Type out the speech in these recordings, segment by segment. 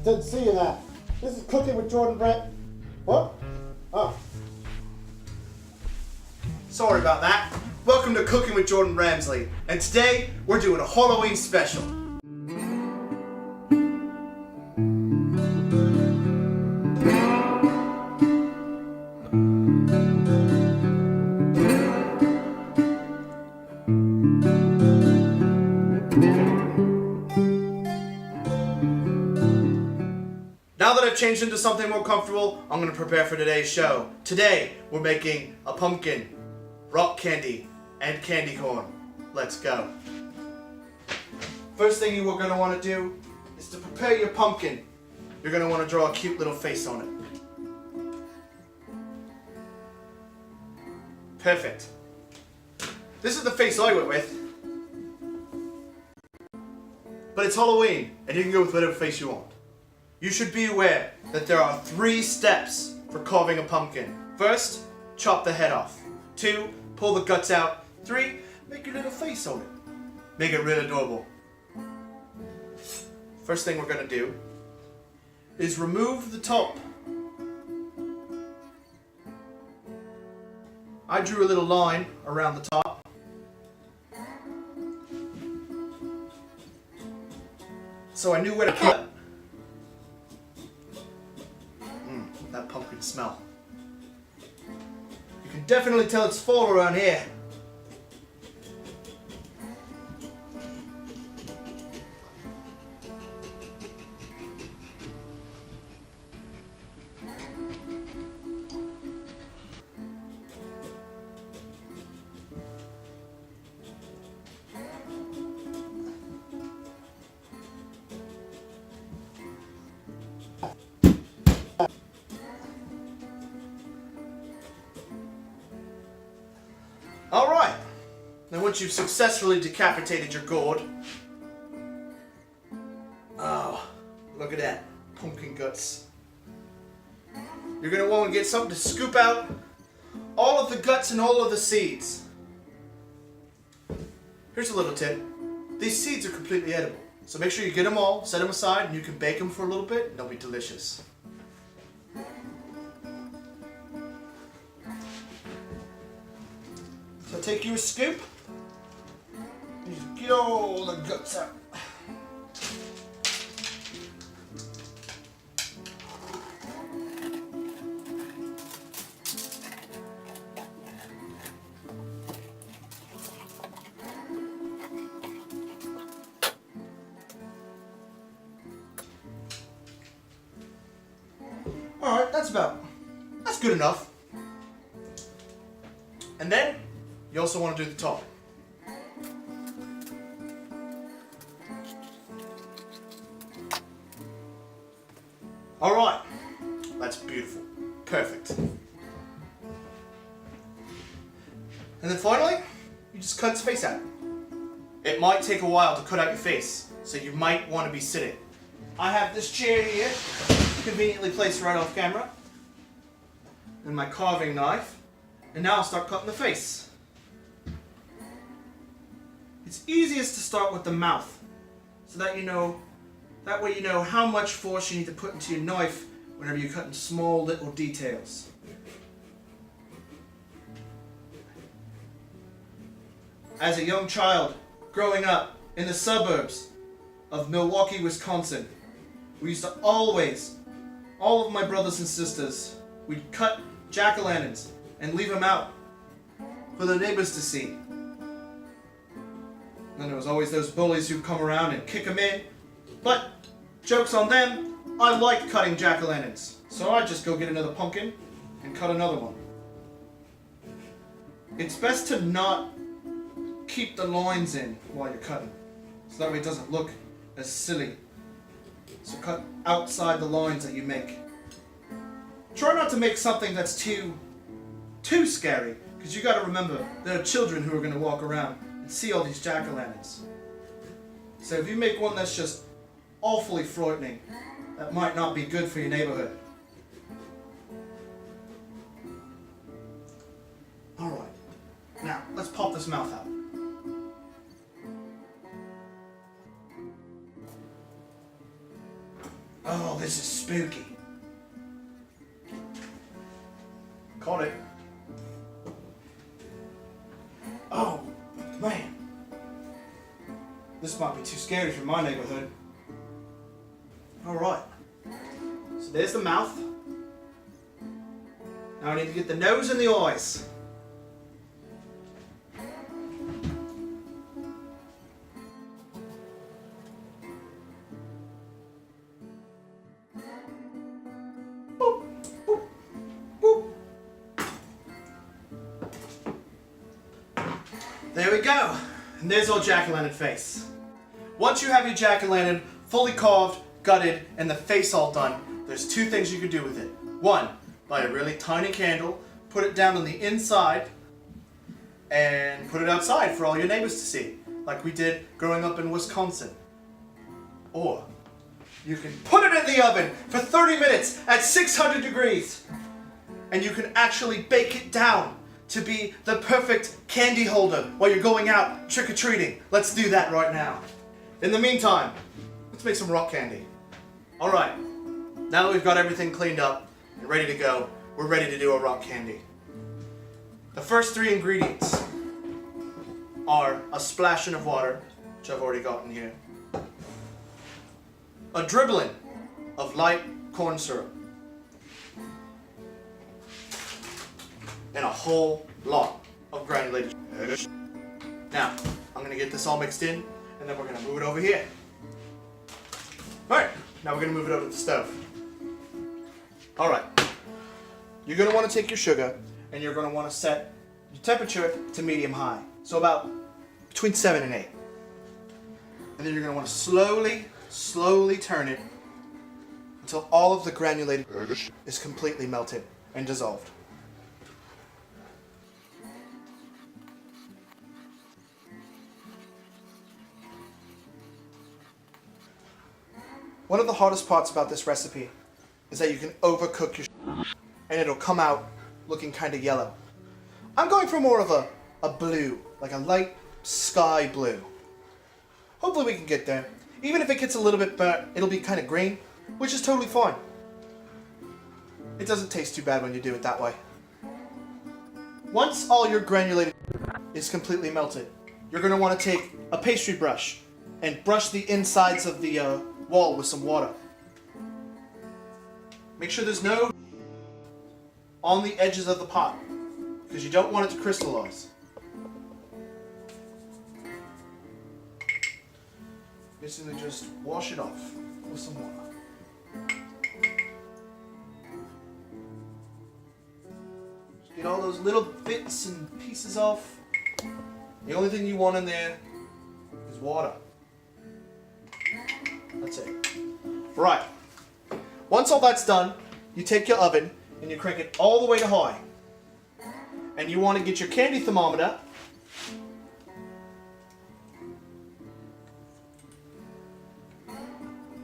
Didn't see you there. This is Cooking with Geordin Brett. What? Oh. Sorry about that. Welcome to Cooking with Jordan Ramsley, and today we're doing a Halloween special. Now that I've changed into something more comfortable, I'm going to prepare for today's show. Today, we're making a pumpkin, rock candy, and candy corn. Let's go. First thing you are going to want to do is to prepare your pumpkin. You're going to want to draw a cute little face on it. Perfect. This is the face I went with. But it's Halloween, and you can go with whatever face you want. You should be aware that there are 3 steps for carving a pumpkin. First, chop the head off. 2, pull the guts out. 3, make your little face on it. Make it real adorable. First thing we're going to do is remove the top. I drew a little line around the top. So I knew where to cut. That pumpkin smell. You can definitely tell it's fall around here. Alright, now once you've successfully decapitated your gourd, oh, look at that, pumpkin guts. You're going to want to get something to scoop out all of the guts and all of the seeds. Here's a little tip, these seeds are completely edible, so make sure you get them all, set them aside, and you can bake them for a little bit, and they'll be delicious. So take you a scoop, and just get all the guts out. Alright, that's good enough. And then, you also want to do the top. Alright, that's beautiful. Perfect. And then finally, you just cut its face out. It might take a while to cut out your face, so you might want to be sitting. I have this chair here, conveniently placed right off camera, and my carving knife, and now I'll start cutting the face. It's easiest to start with the mouth, so that way you know how much force you need to put into your knife whenever you're cutting small little details. As a young child, growing up in the suburbs of Milwaukee, Wisconsin, we used to always, all of my brothers and sisters, we'd cut jack-o'-lanterns and leave them out for the neighbors to see. And there was always those bullies who'd come around and kick them in. But, joke's on them, I liked cutting jack-o'-lanterns. So I'd just go get another pumpkin and cut another one. It's best to not keep the lines in while you're cutting, so that way it doesn't look as silly. So cut outside the lines that you make. Try not to make something that's too scary, because you got to remember there are children who are going to walk around and see all these jack-o'-lanterns. So if you make one that's just awfully frightening, that might not be good for your neighborhood. Alright, now let's pop this mouth out. Oh, this is spooky. Caught it. Oh, man. This might be too scary for my neighborhood. Alright. So there's the mouth. Now I need to get the nose and the eyes. Boop, boop, boop. There we go. And there's our jack-o'-lantern face. Once you have your jack-o'-lantern fully carved, gutted, and the face all done, there's two things you can do with it. One, buy a really tiny candle, put it down on the inside, and put it outside for all your neighbors to see, like we did growing up in Wisconsin. Or you can put it in the oven for 30 minutes at 600 degrees, and you can actually bake it down to be the perfect candy holder while you're going out trick-or-treating. Let's do that right now. In the meantime, let's make some rock candy. All right, now that we've got everything cleaned up and ready to go, we're ready to do a rock candy. The first three ingredients are a splashing of water, which I've already got in here, a dribbling of light corn syrup, and a whole lot of granulated sugar. Now, I'm gonna get this all mixed in, and then we're gonna move it over here. Alright, now we're gonna move it over to the stove. Alright, you're gonna wanna take your sugar, and you're gonna wanna set your temperature to medium high. So about between 7 and 8. And then you're gonna wanna slowly turn it until all of the granulated is completely melted and dissolved. One of the hardest parts about this recipe is that you can overcook your and it'll come out looking kind of yellow. I'm going for more of a blue, like a light sky blue. Hopefully we can get there. Even if it gets a little bit burnt, it'll be kind of green, which is totally fine. It doesn't taste too bad when you do it that way. Once all your granulated is completely melted, you're going to want to take a pastry brush and brush the insides of the wall with some water. Make sure there's no on the edges of the pot, because you don't want it to crystallize. Basically just wash it off with some water. Just get all those little bits and pieces off. The only thing you want in there is water. That's it. Right. Once all that's done, you take your oven and you crank it all the way to high. And you want to get your candy thermometer.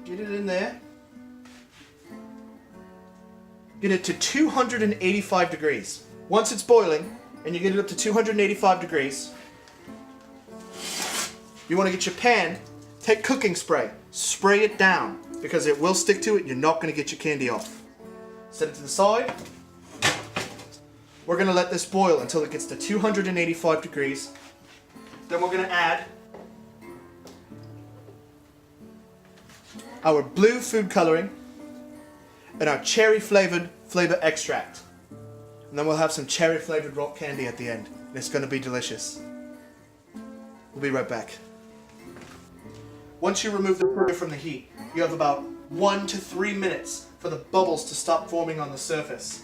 Get it in there. Get it to 285 degrees. Once it's boiling, and you get it up to 285 degrees, you want to get your pan, take cooking spray, spray it down, because it will stick to it and you're not going to get your candy off. Set it to the side. We're going to let this boil until it gets to 285 degrees. Then we're going to add our blue food coloring and our cherry flavored flavor extract. And then we'll have some cherry flavored rock candy at the end. And it's going to be delicious. We'll be right back. Once you remove the burger from the heat, you have about 1 to 3 minutes for the bubbles to stop forming on the surface.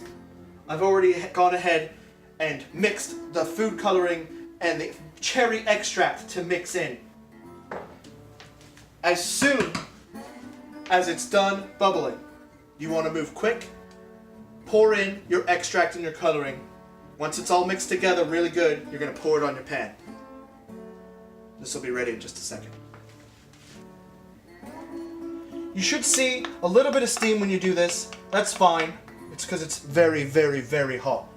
I've already gone ahead and mixed the food coloring and the cherry extract to mix in. As soon as it's done bubbling, you want to move quick, pour in your extract and your coloring. Once it's all mixed together really good, you're going to pour it on your pan. This will be ready in just a second. You should see a little bit of steam when you do this. That's fine. It's because it's very, very, very hot.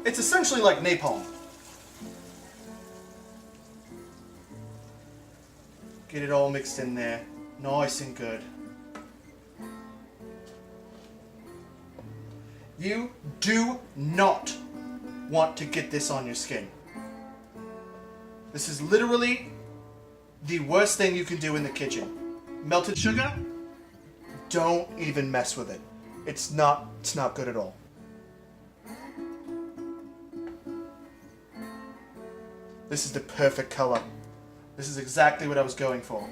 It's essentially like napalm. Get it all mixed in there, nice and good. You do not want to get this on your skin. This is literally the worst thing you can do in the kitchen. Melted sugar, don't even mess with it. It's not good at all. This is the perfect color. This is exactly what I was going for.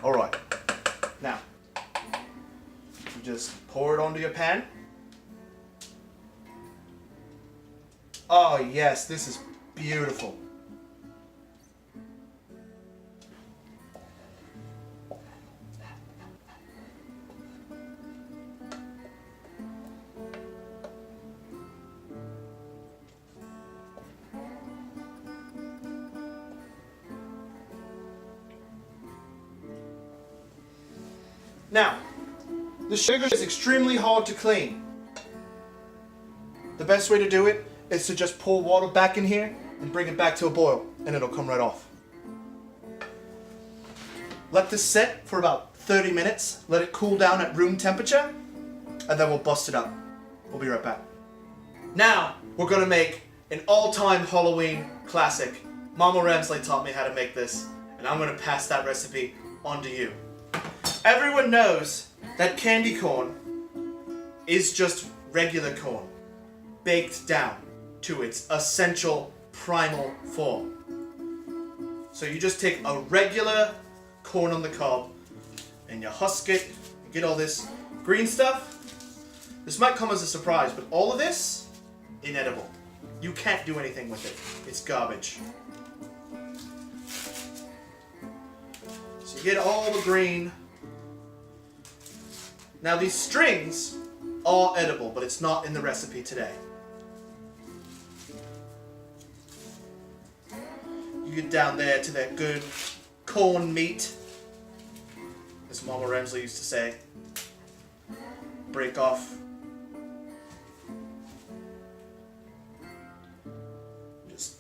Alright, now, you just pour it onto your pan. Oh yes, this is beautiful. Now, the sugar is extremely hard to clean. The best way to do it is to just pour water back in here and bring it back to a boil, and it'll come right off. Let this sit for about 30 minutes, let it cool down at room temperature, and then we'll bust it up. We'll be right back. Now, we're gonna make an all-time Halloween classic. Mama Ramsley taught me how to make this, and I'm gonna pass that recipe on to you. Everyone knows that candy corn is just regular corn, baked down to its essential primal form. So you just take a regular corn on the cob and you husk it, you get all this green stuff. This might come as a surprise, but all of this, inedible. You can't do anything with it. It's garbage. So you get all the green. Now these strings are edible, but it's not in the recipe today. You get down there to that good corn meat, as Mama Ramsley used to say. Break off. Just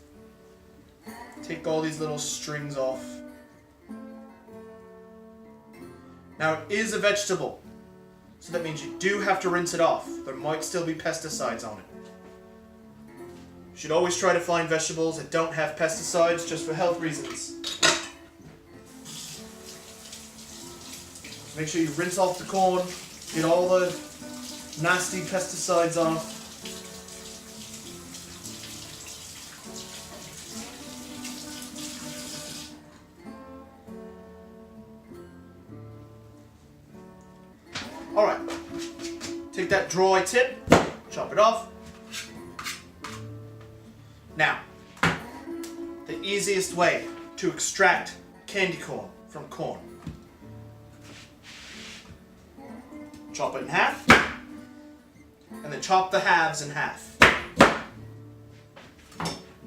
take all these little strings off. Now it is a vegetable, so that means you do have to rinse it off. There might still be pesticides on it. You should always try to find vegetables that don't have pesticides just for health reasons. Make sure you rinse off the corn, get all the nasty pesticides off. Alright, take that dry tip, chop it off. Now, the easiest way to extract candy corn from corn. Chop it in half, and then chop the halves in half.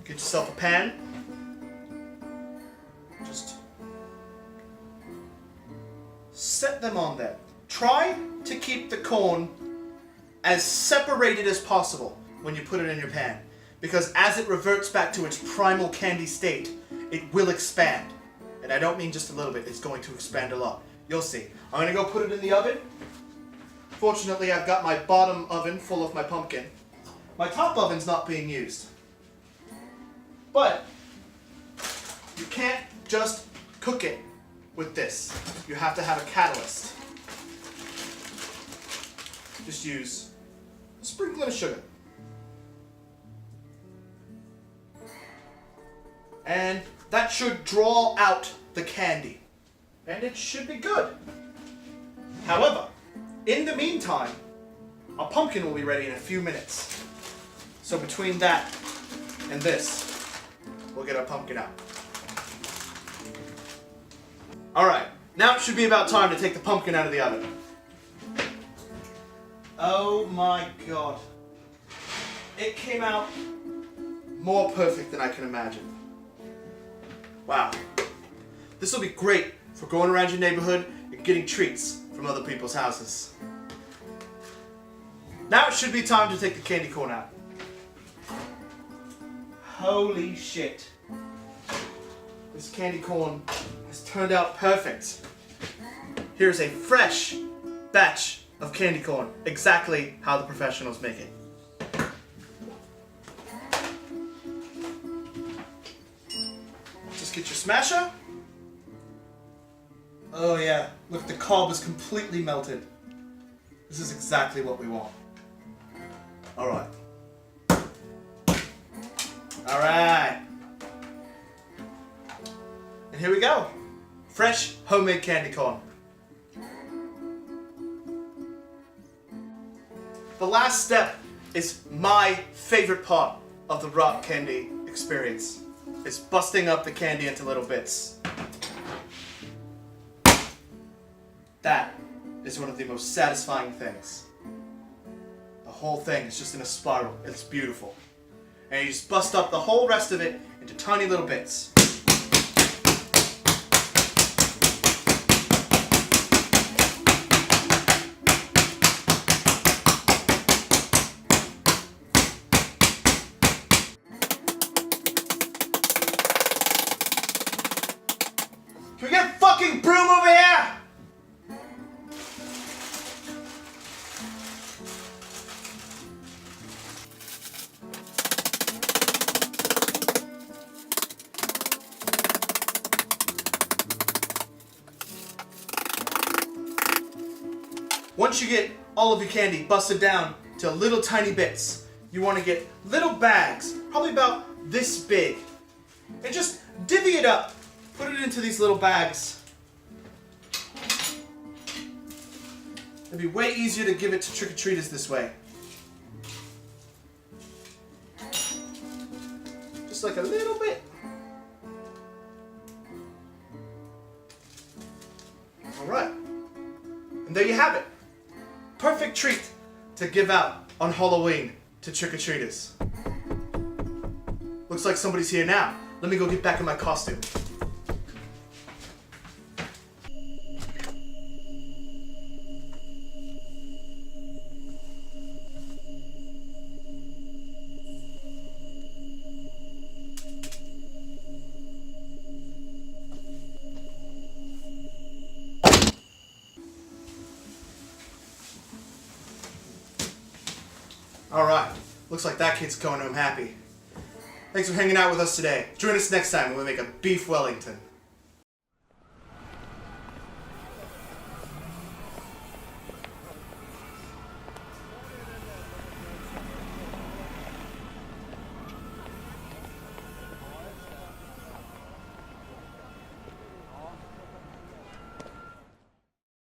Get yourself a pan. Just set them on there. Try to keep the corn as separated as possible when you put it in your pan, because as it reverts back to its primal candy state, it will expand. And I don't mean just a little bit, it's going to expand a lot. You'll see. I'm going to go put it in the oven. Fortunately, I've got my bottom oven full of my pumpkin. My top oven's not being used. But you can't just cook it with this. You have to have a catalyst. Just use a sprinkling of sugar. And that should draw out the candy. And it should be good. However, in the meantime, a pumpkin will be ready in a few minutes. So between that and this, we'll get our pumpkin out. Alright, now it should be about time to take the pumpkin out of the oven. Oh my god. It came out more perfect than I can imagine. Wow. This will be great for going around your neighborhood and getting treats from other people's houses. Now it should be time to take the candy corn out. Holy shit. This candy corn has turned out perfect. here's a fresh batch of candy corn, exactly how the professionals make it. Just get your smasher. Oh yeah, look, the cob is completely melted. This is exactly what we want. Alright. Alright. And here we go. Fresh homemade candy corn. The last step is my favorite part of the rock candy experience. It's busting up the candy into little bits. That is one of the most satisfying things. The whole thing is just in a spiral. It's beautiful. And you just bust up the whole rest of it into tiny little bits. Can we get a fucking broom over here? Once you get all of your candy busted down to little tiny bits, you want to get little bags, probably about this big, and just divvy it up. Put it into these little bags. It'd be way easier to give it to trick-or-treaters this way. Just like a little bit. Alright. And there you have it. Perfect treat to give out on Halloween to trick-or-treaters. Looks like somebody's here now. Let me go get back in my costume. Alright, looks like that kid's going home happy. Thanks for hanging out with us today. Join us next time when we make a beef Wellington.